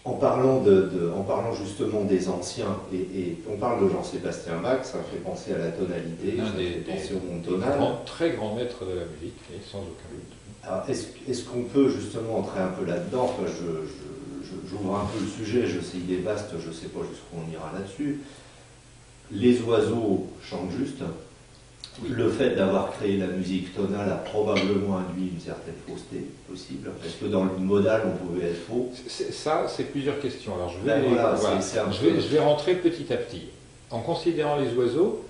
En parlant justement des anciens, et on parle de Jean-Sébastien Bach, ça me fait penser à la tonalité, ça me fait penser au monde tonal. Très grand maître de la musique, sans aucun doute. Alors, est-ce qu'on peut justement entrer un peu là-dedans? Enfin, j'ouvre un peu le sujet, je sais il est vaste, je ne sais pas jusqu'où on ira là-dessus. Les oiseaux chantent juste. Oui. Le fait d'avoir créé la musique tonale a probablement induit une certaine fausseté possible. Est-ce que dans le modal, on pouvait être faux? Ça, c'est plusieurs questions. Alors, je vais rentrer petit à petit. En considérant les oiseaux...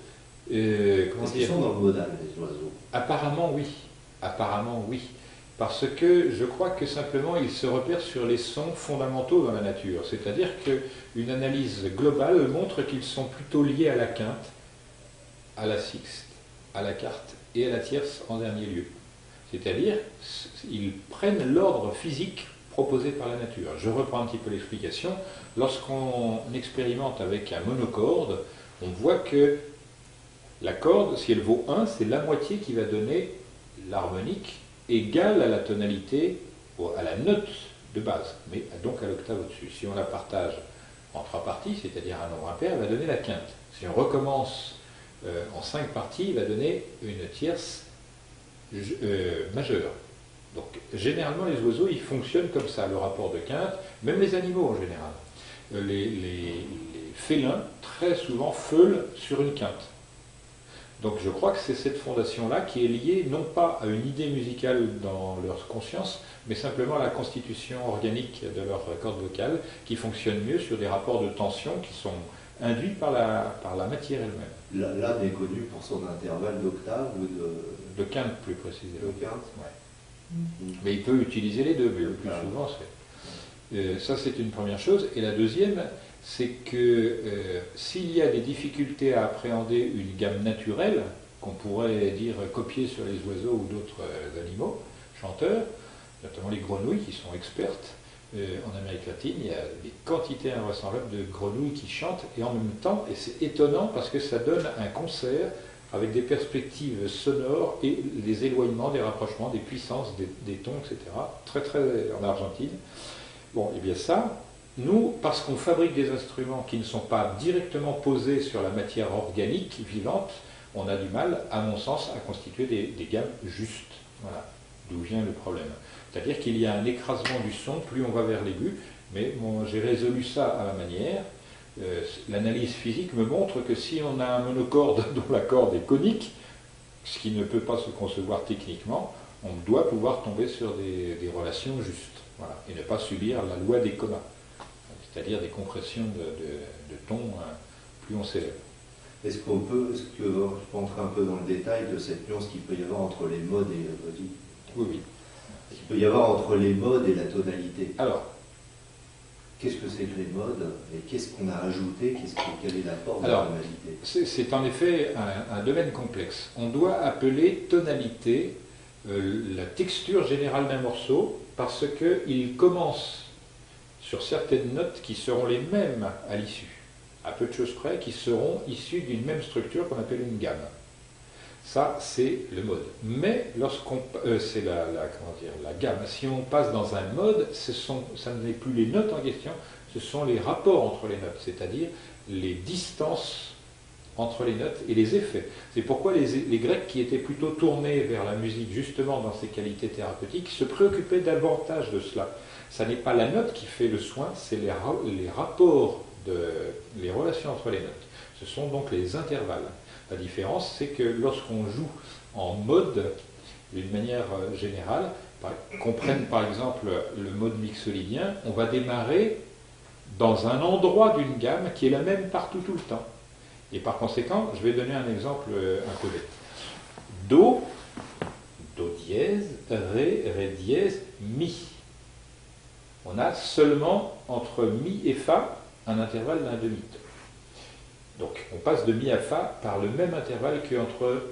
Est-ce qu'ils sont dans le modal, les oiseaux? Apparemment, oui. Apparemment, oui. Parce que je crois que simplement, ils se repèrent sur les sons fondamentaux dans la nature. C'est-à-dire qu'une analyse globale montre qu'ils sont plutôt liés à la quinte, à la sixte, à la quarte et à la tierce en dernier lieu. C'est-à-dire ils prennent l'ordre physique proposé par la nature. Je reprends un petit peu l'explication. Lorsqu'on expérimente avec un monocorde, on voit que la corde, si elle vaut 1, c'est la moitié qui va donner l'harmonique égale à la tonalité, à la note de base, mais donc à l'octave au-dessus. Si on la partage en 3 parties, c'est-à-dire un nombre impair, elle va donner la quinte. Si on recommence en 5 parties, il va donner une tierce majeure. Donc, généralement, les oiseaux, ils fonctionnent comme ça, le rapport de quinte, même les animaux en général. Les félins, très souvent, feulent sur une quinte. Donc, je crois que c'est cette fondation-là qui est liée, non pas à une idée musicale dans leur conscience, mais simplement à la constitution organique de leur corde vocale, qui fonctionne mieux sur des rapports de tension qui sont induits par la matière elle-même. L'âne est connu pour son intervalle d'octave ou de quinte, plus précisément. De quinte, ouais. Mais il peut utiliser les deux, mais le plus souvent c'est. Ça, c'est une première chose. Et la deuxième, c'est que s'il y a des difficultés à appréhender une gamme naturelle, qu'on pourrait dire copier sur les oiseaux ou d'autres animaux, chanteurs, notamment les grenouilles qui sont expertes, en Amérique latine, il y a des quantités invraisemblables de grenouilles qui chantent, et en même temps, et c'est étonnant parce que ça donne un concert avec des perspectives sonores et les éloignements, des rapprochements, des puissances, des tons, etc. Très très en Argentine. Bon, et bien ça, nous, parce qu'on fabrique des instruments qui ne sont pas directement posés sur la matière organique vivante, on a du mal, à mon sens, à constituer des gammes justes. Voilà, d'où vient le problème. C'est-à-dire qu'il y a un écrasement du son, plus on va vers l'aigu, mais bon, j'ai résolu ça à ma manière. L'analyse physique me montre que si on a un monocorde dont la corde est conique, ce qui ne peut pas se concevoir techniquement, on doit pouvoir tomber sur des relations justes, voilà, et ne pas subir la loi des communs, c'est-à-dire des compressions de ton plus on s'élève. Est-ce que je peux entrer un peu dans le détail de cette nuance qu'il peut y avoir entre les modes et la mélodie? Oui, oui. Il peut y avoir entre les modes et la tonalité. Alors, qu'est-ce que c'est que les modes et qu'est-ce qu'on a ajouté? Quel est l'apport de la tonalité? C'est en effet un domaine complexe. On doit appeler tonalité la texture générale d'un morceau parce qu'il commence sur certaines notes qui seront les mêmes à l'issue, à peu de choses près, qui seront issues d'une même structure qu'on appelle une gamme. Ça, c'est le mode. Mais lorsqu'on... c'est la gamme. Si on passe dans un mode, ça n'est plus les notes en question, ce sont les rapports entre les notes, c'est-à-dire les distances entre les notes et les effets. C'est pourquoi les Grecs, qui étaient plutôt tournés vers la musique, justement dans ses qualités thérapeutiques, se préoccupaient davantage de cela. Ça n'est pas la note qui fait le soin, c'est les rapports, les relations entre les notes. Ce sont donc les intervalles. La différence, c'est que lorsqu'on joue en mode, d'une manière générale, qu'on prenne par exemple le mode mixolydien, on va démarrer dans un endroit d'une gamme qui est la même partout tout le temps. Et par conséquent, je vais donner un exemple un peu bête. Do, Do dièse, Ré, Ré dièse, Mi. On a seulement entre Mi et Fa un intervalle d'un demi-ton. Donc, on passe de Mi à Fa par le même intervalle qu'entre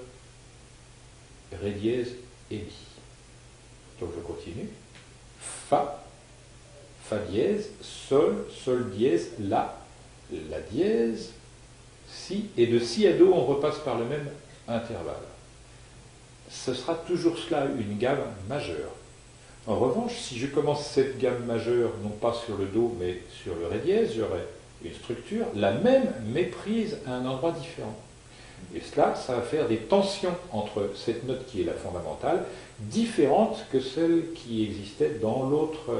Ré dièse et Mi. Donc, je continue. Fa, Fa dièse, Sol, Sol dièse, La, La dièse, Si, et de Si à Do, on repasse par le même intervalle. Ce sera toujours cela, une gamme majeure. En revanche, si je commence cette gamme majeure, non pas sur le Do, mais sur le Ré dièse, j'aurai une structure, la même méprise à un endroit différent. Et cela, ça va faire des tensions entre cette note qui est la fondamentale, différente que celle qui existait dans l'autre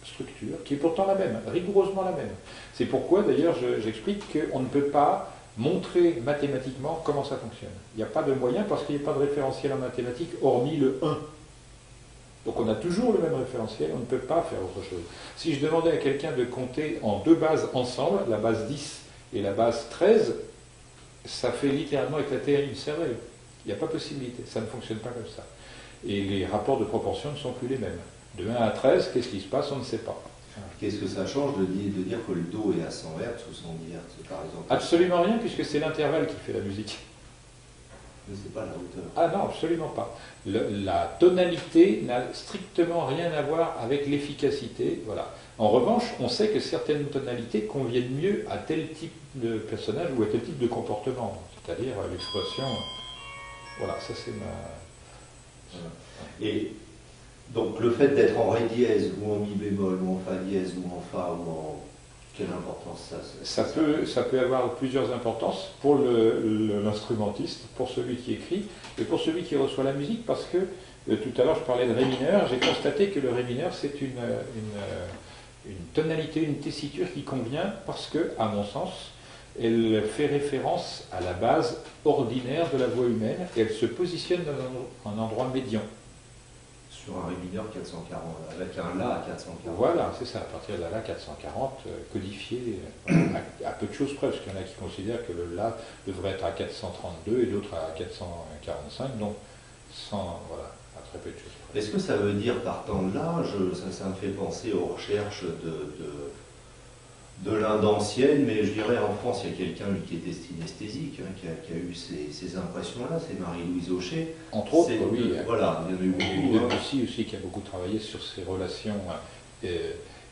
structure, qui est pourtant la même, rigoureusement la même. C'est pourquoi, d'ailleurs, j'explique qu'on ne peut pas montrer mathématiquement comment ça fonctionne. Il n'y a pas de moyen parce qu'il n'y a pas de référentiel en mathématiques hormis le 1. Donc on a toujours le même référentiel, on ne peut pas faire autre chose. Si je demandais à quelqu'un de compter en deux bases ensemble, la base 10 et la base 13, ça fait littéralement éclater une cervelle. Il n'y a pas possibilité, ça ne fonctionne pas comme ça. Et les rapports de proportion ne sont plus les mêmes. De 1 à 13, qu'est-ce qui se passe? On ne sait pas. Qu'est-ce que ça change de dire que le Do est à 100 Hz ou 110 Hz, par exemple? Absolument rien, puisque c'est l'intervalle qui fait la musique. Mais c'est pas la hauteur. Ah non, absolument pas. La tonalité n'a strictement rien à voir avec l'efficacité. Voilà. En revanche, on sait que certaines tonalités conviennent mieux à tel type de personnage ou à tel type de comportement. C'est-à-dire l'expression. Voilà, ça c'est ma. Et donc le fait d'être en Ré dièse ou en Mi bémol ou en Fa dièse ou en Fa ou en... Quelle importance ça peut avoir plusieurs importances pour l'instrumentiste, pour celui qui écrit et pour celui qui reçoit la musique, parce que tout à l'heure je parlais de Ré mineur, j'ai constaté que le Ré mineur c'est une tonalité, une tessiture qui convient parce que, à mon sens, elle fait référence à la base ordinaire de la voix humaine et elle se positionne dans un endroit médian. Sur un Ré mineur 440, avec un La à 440. Voilà, c'est ça, à partir de La 440, codifié à peu de choses près, parce qu'il y en a qui considèrent que le La devrait être à 432 et d'autres à 445, donc voilà, à très peu de choses près. Est-ce que ça veut dire, partant de là, ça me fait penser aux recherches de l'Inde ancienne, mais je dirais en France, il y a quelqu'un qui était synesthésique, qui a eu ces impressions-là, c'est Marie-Louise Aucher. Entre autres, oui. Voilà, il y en a eu beaucoup. Il y a eu Debussy aussi qui a beaucoup travaillé sur ces relations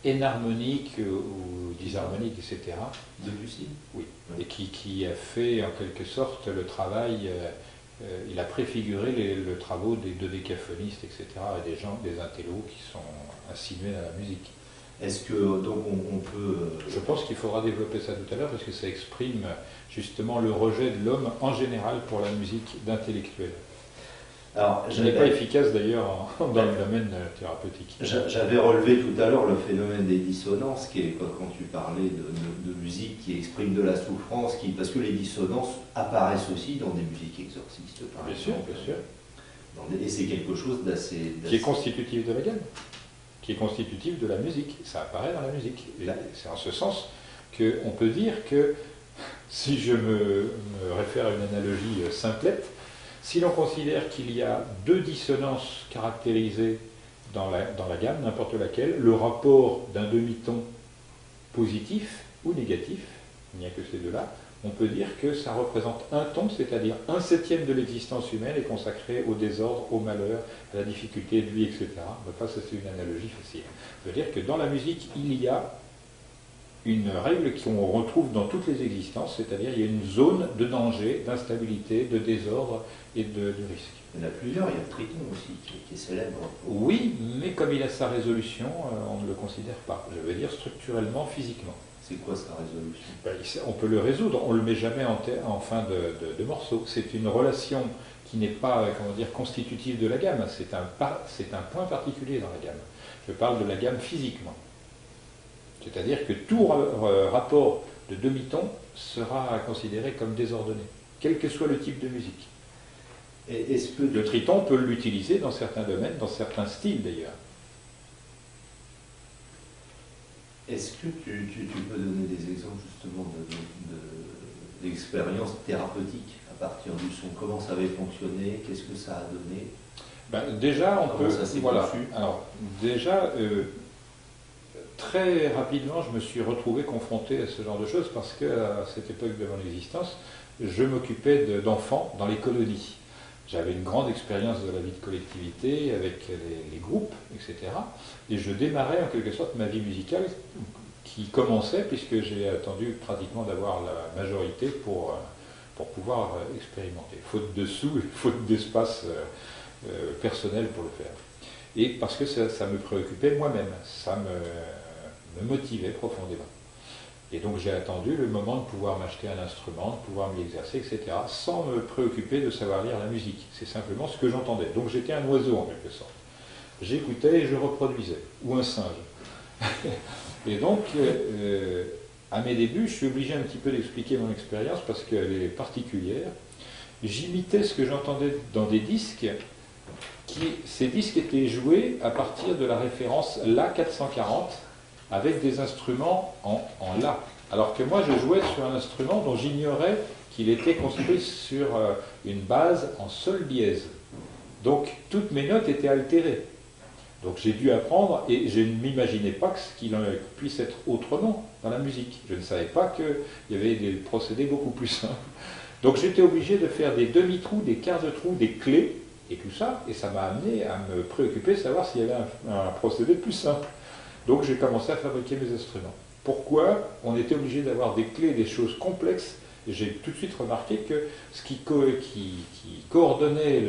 énharmoniques ou disharmoniques, etc. Debussy? Oui. Et qui a fait en quelque sorte le travail, il a préfiguré le travaux des dodécaphonistes, etc., et des intellos qui sont insinués dans la musique. Est-ce que donc on peut... Je pense qu'il faudra développer ça tout à l'heure parce que ça exprime justement le rejet de l'homme en général pour la musique d'intellectuel. Alors, je n'ai pas efficace d'ailleurs dans le domaine thérapeutique. J'avais relevé tout à l'heure le phénomène des dissonances, qui est quand tu parlais de musique qui exprime de la souffrance, parce que les dissonances apparaissent aussi dans des musiques exorcistes, par exemple. Bien sûr. Et c'est quelque chose d'assez... Qui est constitutif de la gamme, qui est constitutif de la musique. Ça apparaît dans la musique. C'est en ce sens qu'on peut dire que, si je me réfère à une analogie simplette, si l'on considère qu'il y a deux dissonances caractérisées dans la gamme, n'importe laquelle, le rapport d'un demi-ton positif ou négatif, il n'y a que ces deux-là, on peut dire que ça représente un ton, c'est-à-dire 1/7 de l'existence humaine est consacré au désordre, au malheur, à la difficulté de vie, etc. Enfin, ça c'est une analogie facile. Ça veut dire que dans la musique, il y a une règle qu'on retrouve dans toutes les existences, c'est-à-dire il y a une zone de danger, d'instabilité, de désordre et de risque. Il y en a plusieurs, il y a le Triton aussi, qui est célèbre. Oui, mais comme il a sa résolution, on ne le considère pas. Je veux dire structurellement, physiquement. C'est quoi sa résolution? On peut le résoudre, on ne le met jamais en fin de morceau. C'est une relation qui n'est pas, constitutive de la gamme, c'est un point particulier dans la gamme. Je parle de la gamme physiquement. C'est-à-dire que tout rapport de demi-ton sera considéré comme désordonné, quel que soit le type de musique. Le triton peut l'utiliser dans certains domaines, dans certains styles d'ailleurs. Est-ce que tu peux donner des exemples justement d'expériences thérapeutiques à partir du son? Comment ça avait fonctionné? Qu'est-ce que ça a donné? Déjà, on peut... Ça s'est conçu. Alors, déjà, très rapidement, je me suis retrouvé confronté à ce genre de choses parce qu'à cette époque de mon existence, je m'occupais d'enfants dans les colonies. J'avais une grande expérience de la vie de collectivité avec les groupes, etc. Et je démarrais en quelque sorte ma vie musicale qui commençait, puisque j'ai attendu pratiquement d'avoir la majorité pour pouvoir expérimenter. Faute de sous et faute d'espace personnel pour le faire. et parce que ça me préoccupait moi-même, ça me motivait profondément. Et donc j'ai attendu le moment de pouvoir m'acheter un instrument, de pouvoir m'y exercer, etc., sans me préoccuper de savoir lire la musique. C'est simplement ce que j'entendais. Donc j'étais un oiseau en quelque sorte. J'écoutais et je reproduisais, ou un singe. Et donc, à mes débuts, je suis obligé un petit peu d'expliquer mon expérience parce qu'elle est particulière. J'imitais ce que j'entendais dans des disques. Ces disques étaient joués à partir de la référence La 440 avec des instruments en La. Alors que moi, je jouais sur un instrument dont j'ignorais qu'il était construit sur une base en Sol dièse. Donc, toutes mes notes étaient altérées. Donc j'ai dû apprendre, et je ne m'imaginais pas qu'il puisse être autrement dans la musique. Je ne savais pas qu'il y avait des procédés beaucoup plus simples. Donc j'étais obligé de faire des demi-trous, des quarts de trous, des clés, et tout ça, et ça m'a amené à me préoccuper de savoir s'il y avait un procédé plus simple. Donc j'ai commencé à fabriquer mes instruments. Pourquoi on était obligé d'avoir des clés, des choses complexes? J'ai tout de suite remarqué que ce qui coordonnait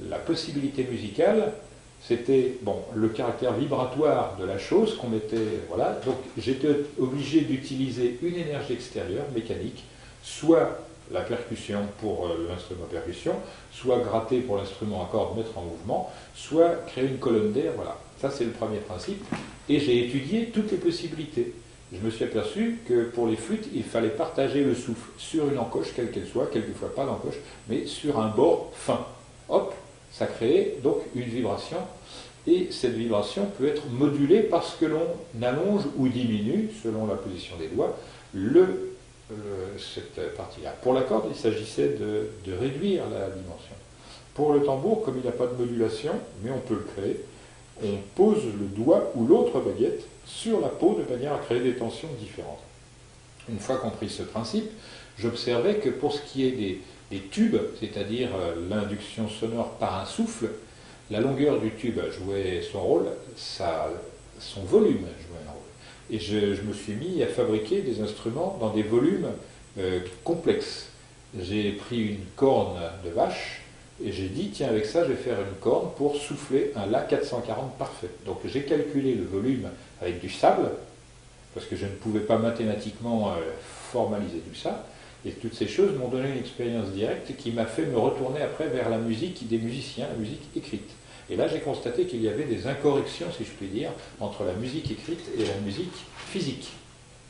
la possibilité musicale, c'était le caractère vibratoire de la chose qu'on mettait. Voilà. Donc j'étais obligé d'utiliser une énergie extérieure, mécanique, soit la percussion pour l'instrument percussion, soit gratter pour l'instrument à cordes, mettre en mouvement, soit créer une colonne d'air. Voilà. Ça, c'est le premier principe. Et j'ai étudié toutes les possibilités. Je me suis aperçu que pour les flûtes, il fallait partager le souffle sur une encoche, quelle qu'elle soit, quelquefois pas d'encoche, mais sur un bord fin. Hop, ça crée donc une vibration, et cette vibration peut être modulée parce que l'on allonge ou diminue, selon la position des doigts, cette partie-là. Pour la corde, il s'agissait de réduire la dimension. Pour le tambour, comme il n'y a pas de modulation, mais on peut le créer, on pose le doigt ou l'autre baguette sur la peau de manière à créer des tensions différentes. Une fois compris ce principe, j'observais que pour ce qui est des tubes, c'est-à-dire l'induction sonore par un souffle, la longueur du tube jouait son rôle, son volume jouait un rôle. Et je me suis mis à fabriquer des instruments dans des volumes complexes. J'ai pris une corne de vache et j'ai dit, tiens, avec ça, je vais faire une corne pour souffler un La 440 parfait. Donc j'ai calculé le volume avec du sable, parce que je ne pouvais pas mathématiquement formaliser tout ça. Et toutes ces choses m'ont donné une expérience directe qui m'a fait me retourner après vers la musique des musiciens, la musique écrite. Et là, j'ai constaté qu'il y avait des incorrections, si je puis dire, entre la musique écrite et la musique physique.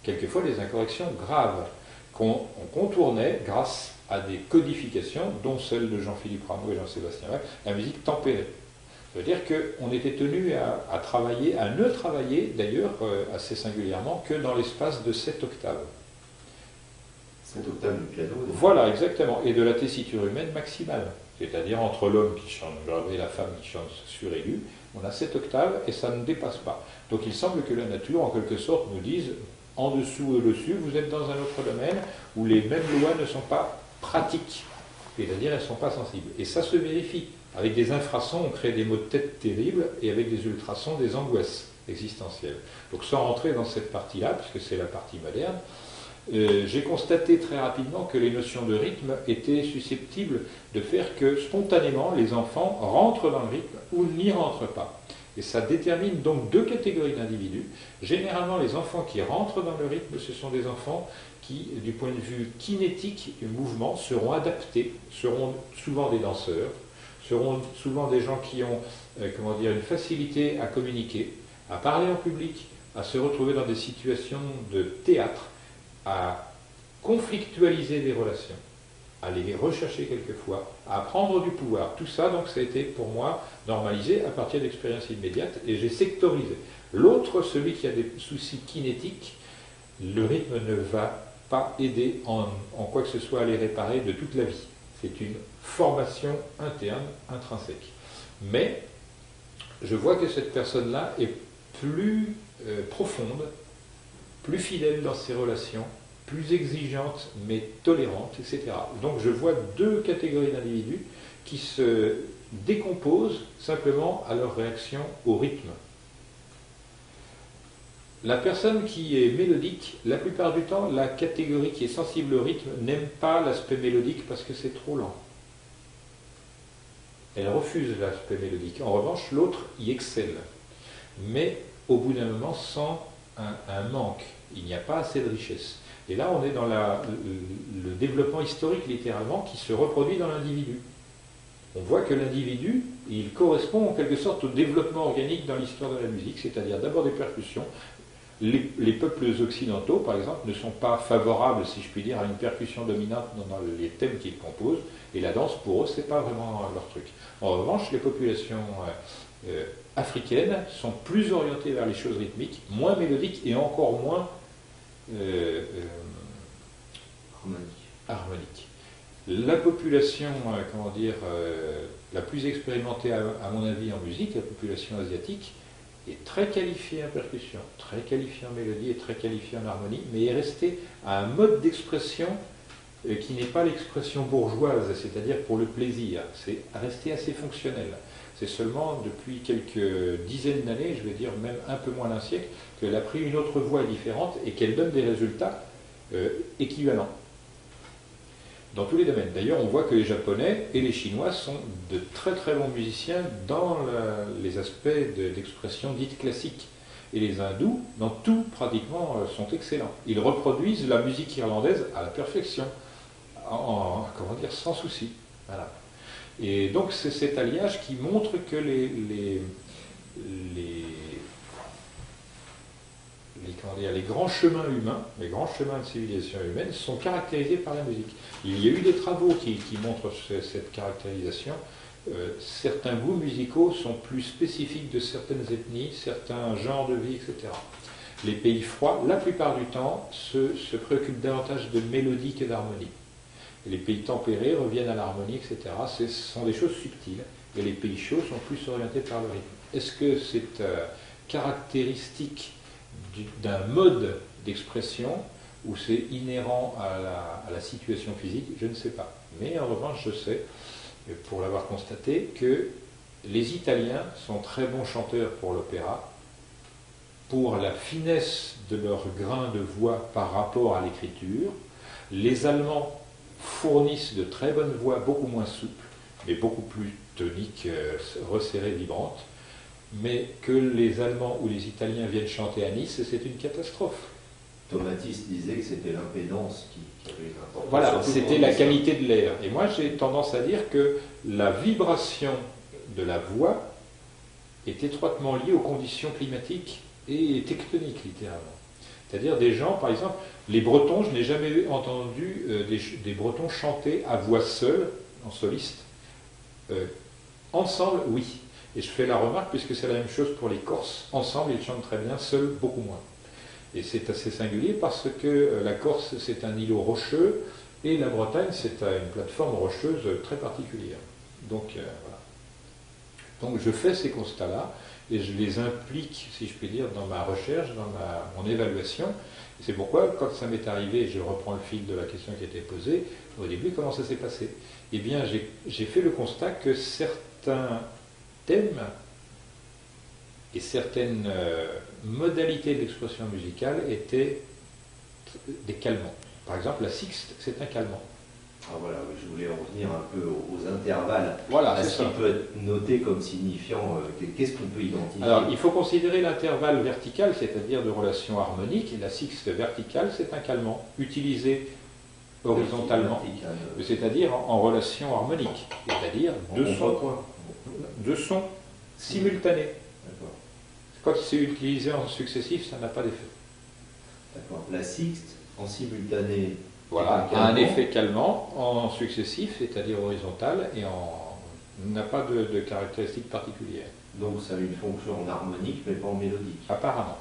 Quelquefois, des incorrections graves qu'on contournait grâce à des codifications, dont celle de Jean-Philippe Rameau et Jean-Sébastien Bach, la musique tempérée. Ça veut dire qu'on était tenu à travailler, à ne travailler d'ailleurs assez singulièrement que dans l'espace de 7 octaves. 7 octaves du piano. Voilà, exactement. Et de la tessiture humaine maximale. C'est-à-dire entre l'homme qui chante grave et la femme qui chante suraigu, on a 7 octaves et ça ne dépasse pas. Donc il semble que la nature, en quelque sorte, nous dise en dessous et au-dessus, vous êtes dans un autre domaine où les mêmes lois ne sont pas pratiques. C'est-à-dire elles ne sont pas sensibles. Et ça se vérifie. Avec des infrasons, on crée des maux de tête terribles et avec des ultrasons, des angoisses existentielles. Donc sans rentrer dans cette partie-là, puisque c'est la partie moderne, j'ai constaté très rapidement que les notions de rythme étaient susceptibles de faire que spontanément les enfants rentrent dans le rythme ou n'y rentrent pas. Et ça détermine donc 2 catégories d'individus. Généralement, les enfants qui rentrent dans le rythme, ce sont des enfants qui, du point de vue kinétique du mouvement, seront adaptés, seront souvent des danseurs, seront souvent des gens qui ont une facilité à communiquer, à parler en public, à se retrouver dans des situations de théâtre, à conflictualiser des relations, à les rechercher quelquefois, à prendre du pouvoir. Tout ça, donc, ça a été pour moi normalisé à partir d'expériences immédiates et j'ai sectorisé. L'autre, celui qui a des soucis kinétiques, le rythme ne va pas aider en quoi que ce soit à les réparer de toute la vie. C'est une formation interne, intrinsèque. Mais je vois que cette personne-là est plus profonde, plus fidèle dans ses relations, plus exigeante mais tolérante, etc. Donc je vois 2 catégories d'individus qui se décomposent simplement à leur réaction au rythme. La personne qui est mélodique, la plupart du temps, la catégorie qui est sensible au rythme n'aime pas l'aspect mélodique parce que c'est trop lent. Elle refuse l'aspect mélodique. En revanche, l'autre y excelle. Mais au bout d'un moment, sans un manque. Il n'y a pas assez de richesse. Et là, on est dans le développement historique, littéralement, qui se reproduit dans l'individu. On voit que l'individu, il correspond en quelque sorte au développement organique dans l'histoire de la musique, c'est-à-dire d'abord des percussions. Les peuples occidentaux, par exemple, ne sont pas favorables, si je puis dire, à une percussion dominante dans les thèmes qu'ils composent, et la danse, pour eux, c'est pas vraiment leur truc. En revanche, les populations africaines sont plus orientées vers les choses rythmiques, moins mélodiques et encore moins harmoniques. La population, la plus expérimentée, à mon avis, en musique, la population asiatique, est très qualifiée en percussion, très qualifiée en mélodie et très qualifiée en harmonie, mais est restée à un mode d'expression qui n'est pas l'expression bourgeoise, c'est-à-dire pour le plaisir. C'est resté assez fonctionnel. C'est seulement depuis quelques dizaines d'années, je vais dire même un peu moins d'un siècle, qu'elle a pris une autre voie différente et qu'elle donne des résultats équivalents dans tous les domaines. D'ailleurs, on voit que les Japonais et les Chinois sont de très très bons musiciens dans les aspects d'expression dite classique. Et les Hindous, dans tout pratiquement, sont excellents. Ils reproduisent la musique irlandaise à la perfection, sans souci. Voilà. Et donc c'est cet alliage qui montre que les grands chemins humains, les grands chemins de civilisation humaine sont caractérisés par la musique. Il y a eu des travaux qui montrent cette caractérisation. Certains goûts musicaux sont plus spécifiques de certaines ethnies, certains genres de vie, etc. Les pays froids, la plupart du temps, se préoccupent davantage de mélodie que d'harmonie. Les pays tempérés reviennent à l'harmonie, etc. Ce sont des choses subtiles. Et les pays chauds sont plus orientés par le rythme. Est-ce que c'est caractéristique d'un mode d'expression ou c'est inhérent à la situation physique? Je ne sais pas. Mais en revanche, je sais, pour l'avoir constaté, que les Italiens sont très bons chanteurs pour l'opéra, pour la finesse de leur grain de voix par rapport à l'écriture. Les Allemands fournissent de très bonnes voix, beaucoup moins souples, mais beaucoup plus toniques, resserrées, vibrantes. Mais que les Allemands ou les Italiens viennent chanter à Nice, c'est une catastrophe. Tomatis disait que c'était l'impédance qui avait une importance. Voilà, c'était la qualité de l'air. Et moi, j'ai tendance à dire que la vibration de la voix est étroitement liée aux conditions climatiques et tectoniques, littéralement. C'est-à-dire des gens, par exemple, les Bretons, je n'ai jamais entendu des Bretons chanter à voix seule, en soliste. Ensemble, oui. Et je fais la remarque, puisque c'est la même chose pour les Corses. Ensemble, ils chantent très bien, seuls, beaucoup moins. Et c'est assez singulier parce que la Corse, c'est un îlot rocheux, et la Bretagne, c'est une plateforme rocheuse très particulière. Donc, voilà. Donc, je fais ces constats-là, et je les implique, si je puis dire, dans ma recherche, dans mon évaluation. Et c'est pourquoi, quand ça m'est arrivé, je reprends le fil de la question qui a été posée, au début, comment ça s'est passé? Eh bien, j'ai fait le constat que certains thèmes et certaines modalités de l'expression musicale étaient des calmants. Par exemple, la sixte, c'est un calmant. Ah voilà, oui, je voulais en revenir un peu aux intervalles. Voilà, ce qui peut être noté comme signifiant, qu'est-ce qu'on peut identifier? Alors, il faut considérer l'intervalle vertical, c'est-à-dire de relation harmonique, et la sixte verticale, c'est un calmant, utilisé horizontalement, c'est-à-dire en relation harmonique, c'est-à-dire deux sons simultanés. Quand c'est utilisé en successif, ça n'a pas d'effet. D'accord. La sixte en simultané, voilà, a un effet calmant en successif, c'est-à-dire horizontal, et n'a pas de caractéristiques particulières. Donc ça a une fonction en harmonique, mais pas en mélodique. Apparemment.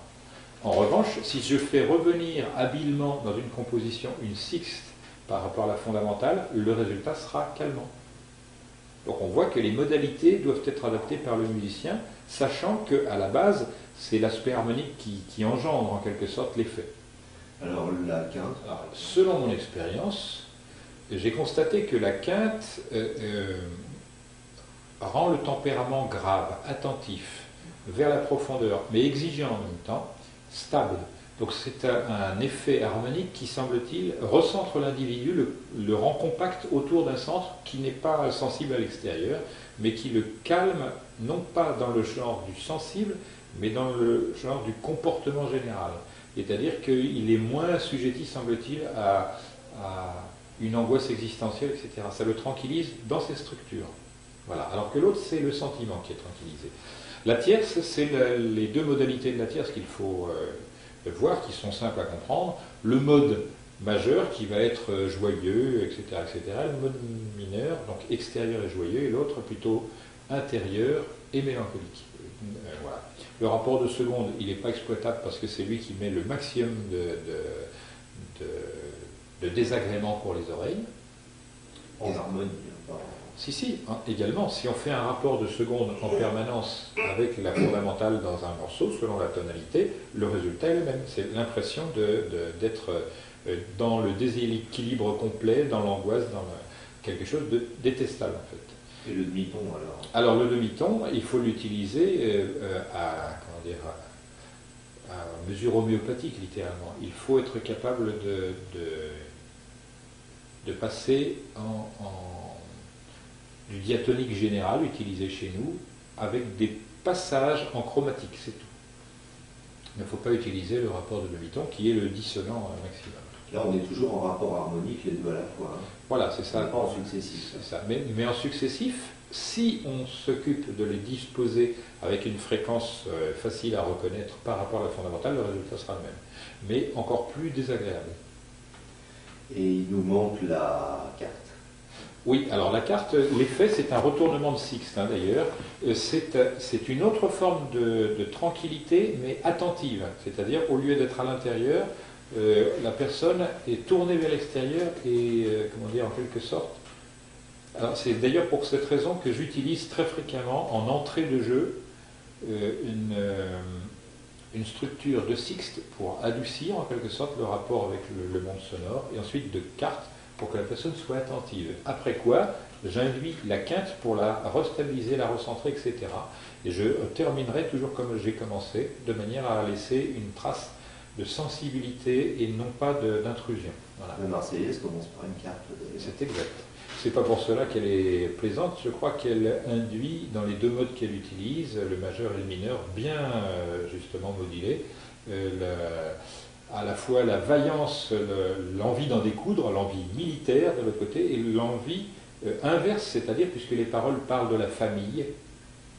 En revanche, si je fais revenir habilement dans une composition une sixte par rapport à la fondamentale, le résultat sera calmant. Donc on voit que les modalités doivent être adaptées par le musicien, sachant qu'à la base, c'est l'aspect harmonique qui engendre en quelque sorte l'effet. Alors la quinte? Alors, selon mon expérience, j'ai constaté que la quinte rend le tempérament grave, attentif, vers la profondeur, mais exigeant en même temps, stable. Donc c'est un effet harmonique qui, semble-t-il, recentre l'individu, le rend compact autour d'un centre qui n'est pas sensible à l'extérieur, mais qui le calme, non pas dans le genre du sensible, mais dans le genre du comportement général. C'est-à-dire qu'il est moins assujetti, semble-t-il, à une angoisse existentielle, etc. Ça le tranquillise dans ses structures. Voilà. Alors que l'autre, c'est le sentiment qui est tranquillisé. La tierce, c'est les deux modalités de la tierce qu'il faut voir, qui sont simples à comprendre. Le mode majeur qui va être joyeux, etc., etc. Le mode mineur, donc extérieur et joyeux, et l'autre plutôt intérieur et mélancolique. Voilà. Le rapport de seconde, il n'est pas exploitable parce que c'est lui qui met le maximum de désagréments pour les oreilles. En harmonie. Si, hein, également, si on fait un rapport de seconde en permanence avec la fondamentale dans un morceau, selon la tonalité, le résultat est le même. C'est l'impression d'être dans le déséquilibre complet, dans l'angoisse, dans quelque chose de détestable en fait. Et le demi-ton alors? Alors le demi-ton, il faut l'utiliser à mesure homéopathique littéralement. Il faut être capable de passer du diatonique général utilisé chez nous avec des passages en chromatique, c'est tout. Il ne faut pas utiliser le rapport de demi-ton qui est le dissonant maximum. Là, on est toujours en rapport harmonique les deux à la fois. Hein. Voilà, c'est ça. On n'est pas en successif. C'est ça. Mais en successif, si on s'occupe de les disposer avec une fréquence facile à reconnaître par rapport à la fondamentale, le résultat sera le même. Mais encore plus désagréable. Et il nous manque la carte. Oui, alors la carte, l'effet, c'est un retournement de sixte, hein, d'ailleurs. C'est une autre forme de tranquillité, mais attentive. C'est-à-dire, au lieu d'être à l'intérieur, la personne est tournée vers l'extérieur et, comment dire, en quelque sorte. Alors, c'est d'ailleurs pour cette raison que j'utilise très fréquemment, en entrée de jeu, une structure de sixte pour adoucir, en quelque sorte, le rapport avec le monde sonore, et ensuite de quarte, pour que la personne soit attentive. Après quoi, j'induis la quinte pour la restabiliser, la recentrer, etc. Et je terminerai toujours comme j'ai commencé, de manière à laisser une trace de sensibilité et non pas d'intrusion. Voilà. La Marseillaise commence par une carte. C'est exact. C'est pas pour cela qu'elle est plaisante, je crois qu'elle induit, dans les deux modes qu'elle utilise, le majeur et le mineur, bien justement modulés, à la fois la vaillance, l'envie d'en découdre, l'envie militaire de l'autre côté, et l'envie inverse, c'est-à-dire puisque les paroles parlent de la famille,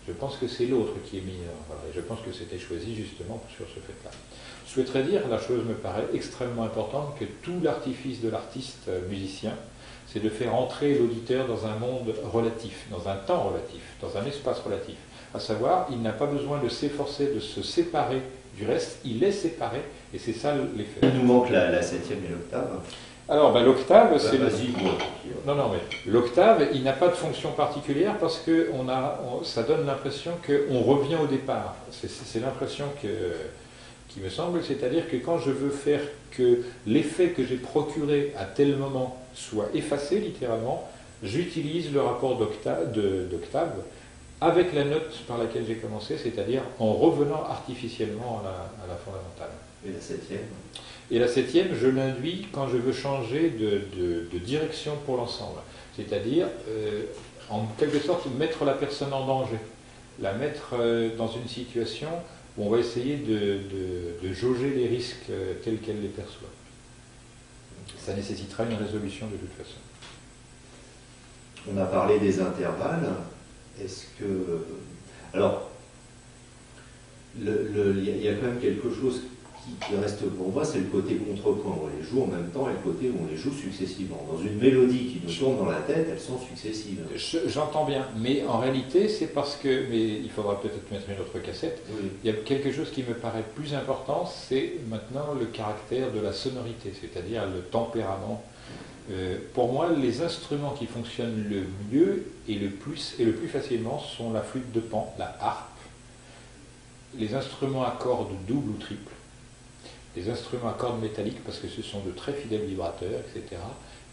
je pense que c'est l'autre qui est mineur. Voilà, et je pense que c'était choisi justement sur ce fait-là. Je souhaiterais dire, la chose me paraît extrêmement importante, que tout l'artifice de l'artiste musicien, c'est de faire entrer l'auditeur dans un monde relatif, dans un temps relatif, dans un espace relatif. À savoir, il n'a pas besoin de s'efforcer de se séparer du reste, il est séparé, et c'est ça l'effet. Il nous manque la septième et l'octave. Alors, l'octave, c'est... Vas-y, Non, mais l'octave, il n'a pas de fonction particulière parce que ça donne l'impression qu'on revient au départ. C'est l'impression qui me semble, c'est-à-dire que quand je veux faire que l'effet que j'ai procuré à tel moment soit effacé, littéralement, j'utilise le rapport d'octave avec la note par laquelle j'ai commencé, c'est-à-dire en revenant artificiellement à la fondamentale. Et la septième? Et la septième, je l'induis quand je veux changer de direction pour l'ensemble. C'est-à-dire, en quelque sorte, mettre la personne en danger. La mettre dans une situation où on va essayer de jauger les risques tels qu'elle les perçoit. Ça nécessitera une résolution de toute façon. On a parlé des intervalles. Est-ce que... Alors, il y a quand même quelque chose qui reste pour moi, c'est le côté contrepoint. On les joue en même temps et le côté où on les joue successivement. Dans une mélodie qui nous tourne dans la tête, elles sont successives. J'entends bien, mais en réalité, c'est parce que, mais il faudra peut-être mettre une autre cassette, oui. Il y a quelque chose qui me paraît plus important, c'est maintenant le caractère de la sonorité, c'est-à-dire le tempérament. Pour moi, les instruments qui fonctionnent le mieux et le plus facilement sont la flûte de pan, la harpe, les instruments à cordes doubles ou triples, les instruments à cordes métalliques parce que ce sont de très fidèles vibrateurs, etc.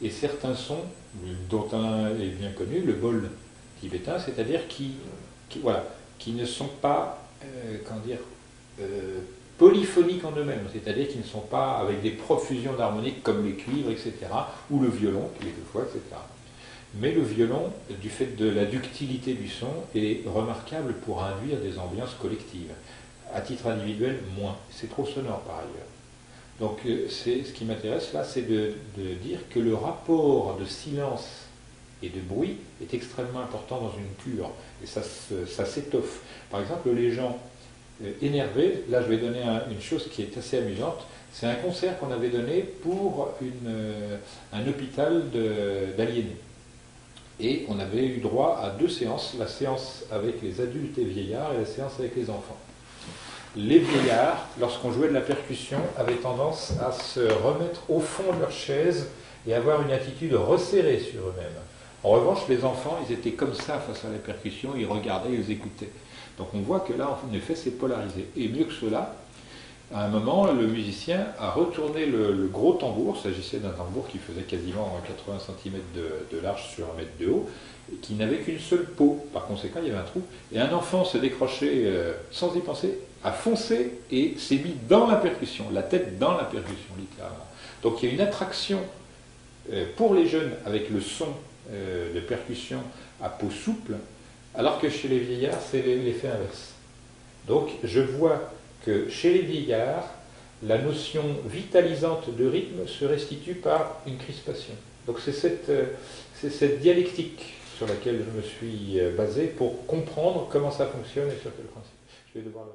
Et certains sons, dont un est bien connu, le bol tibétain, c'est-à-dire qui ne sont pas, polyphoniques en eux-mêmes, c'est-à-dire qu'ils ne sont pas avec des profusions d'harmoniques comme les cuivres, etc., ou le violon, quelquefois, etc. Mais le violon, du fait de la ductilité du son, est remarquable pour induire des ambiances collectives. À titre individuel, moins. C'est trop sonore par ailleurs. Donc ce qui m'intéresse là, c'est de dire que le rapport de silence et de bruit est extrêmement important dans une cure, et ça s'étoffe. Par exemple, les gens énervés, là je vais donner une chose qui est assez amusante, c'est un concert qu'on avait donné pour un hôpital d'aliénés. Et on avait eu droit à 2 séances, la séance avec les adultes et vieillards et la séance avec les enfants. Les vieillards, lorsqu'on jouait de la percussion, avaient tendance à se remettre au fond de leur chaise et avoir une attitude resserrée sur eux-mêmes. En revanche, les enfants, ils étaient comme ça face à la percussion, ils regardaient, ils écoutaient. Donc on voit que là, en effet, c'est polarisé. Et mieux que cela, à un moment, le musicien a retourné le gros tambour, il s'agissait d'un tambour qui faisait quasiment 80 cm de large sur 1 mètre de haut, et qui n'avait qu'une seule peau. Par conséquent, il y avait un trou. Et un enfant s'est décroché sans y penser, a foncé et s'est mis dans la percussion, la tête dans la percussion, littéralement. Donc il y a une attraction pour les jeunes avec le son de percussion à peau souple, alors que chez les vieillards, c'est l'effet inverse. Donc je vois que chez les vieillards, la notion vitalisante de rythme se restitue par une crispation. Donc c'est cette dialectique sur laquelle je me suis basé pour comprendre comment ça fonctionne et sur quel principe. Je vais devoir le